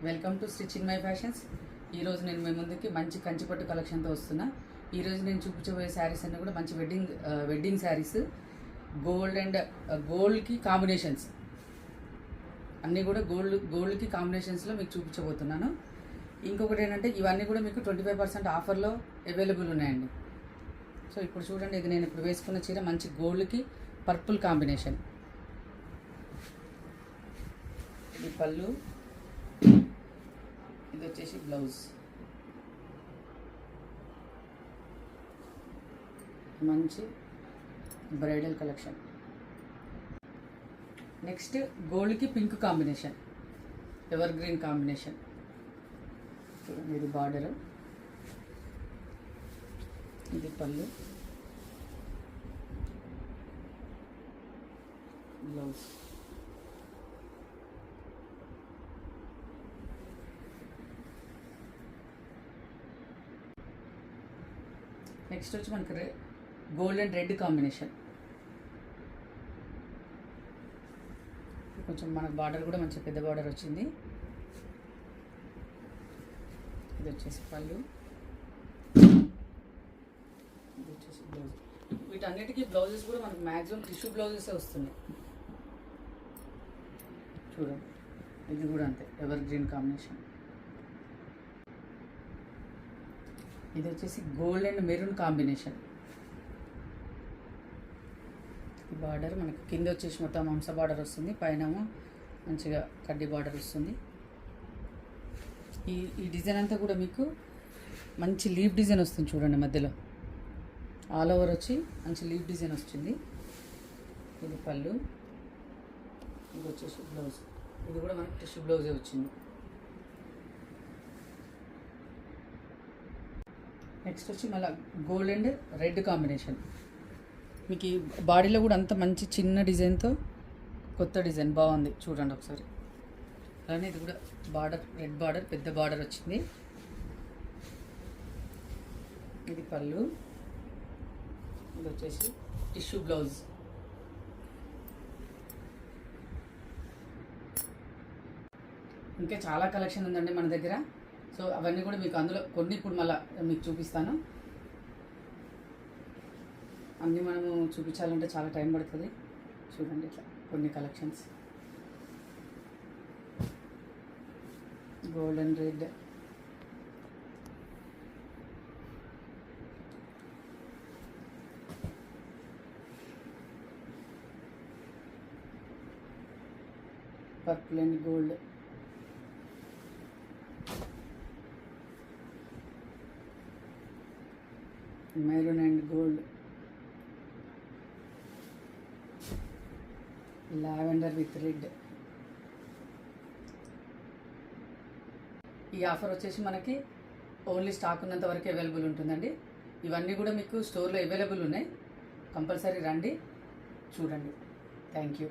Welcome to stitching my fashions. ఈరోజు నేను మీ ముందుకి మంచి కంచిపట్టు కలెక్షన్తో వస్తున్నా. ఈరోజు నేను చూపించబోయే శారీస్ అన్నీ కూడా మంచి వెడ్డింగ్ శారీస్, గోల్డ్ అండ్ గోల్డ్కి కాంబినేషన్స్ అన్నీ కూడా గోల్డ్కి కాంబినేషన్స్లో మీకు చూపించబోతున్నాను. ఇంకొకటి ఏంటంటే ఇవన్నీ కూడా మీకు 25% ఆఫర్లో అవైలబుల్ ఉన్నాయండి. సో ఇప్పుడు చూడండి, ఇది నేను ఇప్పుడు వేసుకున్న చీర మంచి గోల్డ్కి పర్పుల్ కాంబినేషన్. ఇది పళ్ళు, ఇది వచ్చేసి బ్లౌజ్. మంచి బ్రైడల్ కలెక్షన్. నెక్స్ట్ గోల్డ్కి pink combination, evergreen combination. చూడండి, ఇది బార్డరు, ఇది పళ్ళు, బ్లౌజ్. నెక్స్ట్ వచ్చి మనకి గోల్డ్ అండ్ రెడ్ కాంబినేషన్. కొంచెం మనకు బార్డర్ కూడా మంచి పెద్ద బార్డర్ వచ్చింది. ఇది వచ్చేసి పళ్ళు, ఇది వచ్చేసి బ్లౌజ్. వీటన్నిటికీ బ్లౌజెస్ కూడా మనకు మ్యాక్సిమం టిష్యూ బ్లౌజెస్ వస్తున్నాయి. చూడండి, ఇది కూడా అంతే, ఎవర్ గ్రీన్ కాంబినేషన్. ఇది వచ్చేసి గోల్డ్ అండ్ మెరూన్ కాంబినేషన్. ఈ బార్డర్ మనకి కింద వచ్చేసి మొత్తం హంస బార్డర్ వస్తుంది, పైన మంచిగా కడ్డీ బార్డర్ వస్తుంది. ఈ డిజైన్ అంతా కూడా మీకు మంచి లీఫ్ డిజైన్ వస్తుంది. చూడండి, మధ్యలో ఆల్ ఓవర్ వచ్చి మంచి లీఫ్ డిజైన్ వస్తుంది. ఇది పళ్ళు, ఇది వచ్చేసి బ్లౌజ్. ఇది కూడా మనకి టిష్యూ బ్లౌజే వచ్చింది. నెక్స్ట్ వచ్చి మళ్ళీ గోల్డ్ అండ్ రెడ్ కాంబినేషన్. మీకు ఈ బాడీలో కూడా అంత మంచి చిన్న డిజైన్తో కొత్త డిజైన్ బాగుంది. చూడండి ఒకసారి. అలానే ఇది కూడా బార్డర్, రెడ్ బార్డర్, పెద్ద బార్డర్ వచ్చింది. ఇది పళ్ళు, ఇది వచ్చేసి టిష్యూ బ్లౌజ్. ఇంకా చాలా కలెక్షన్ ఉందండి మన దగ్గర. సో అవన్నీ కూడా మీకు అందులో కొన్ని ఇప్పుడు మళ్ళీ మీకు చూపిస్తాను. అన్నీ మనము చూపించాలంటే చాలా టైం పడుతుంది. చూడండి, ఇట్లా కొన్ని collections. Gold and red, purple and gold, maroon and gold, lavender with red. ఈ ఆఫర్ వచ్చేసి మనకి ఓన్లీ స్టాక్ ఉన్నంత వరకు అవైలబుల్ ఉంటుందండి. ఇవన్నీ కూడా మీకు స్టోర్లో అవైలబుల్ ఉన్నాయి. కంపల్సరీ రండి, చూడండి. Thank you.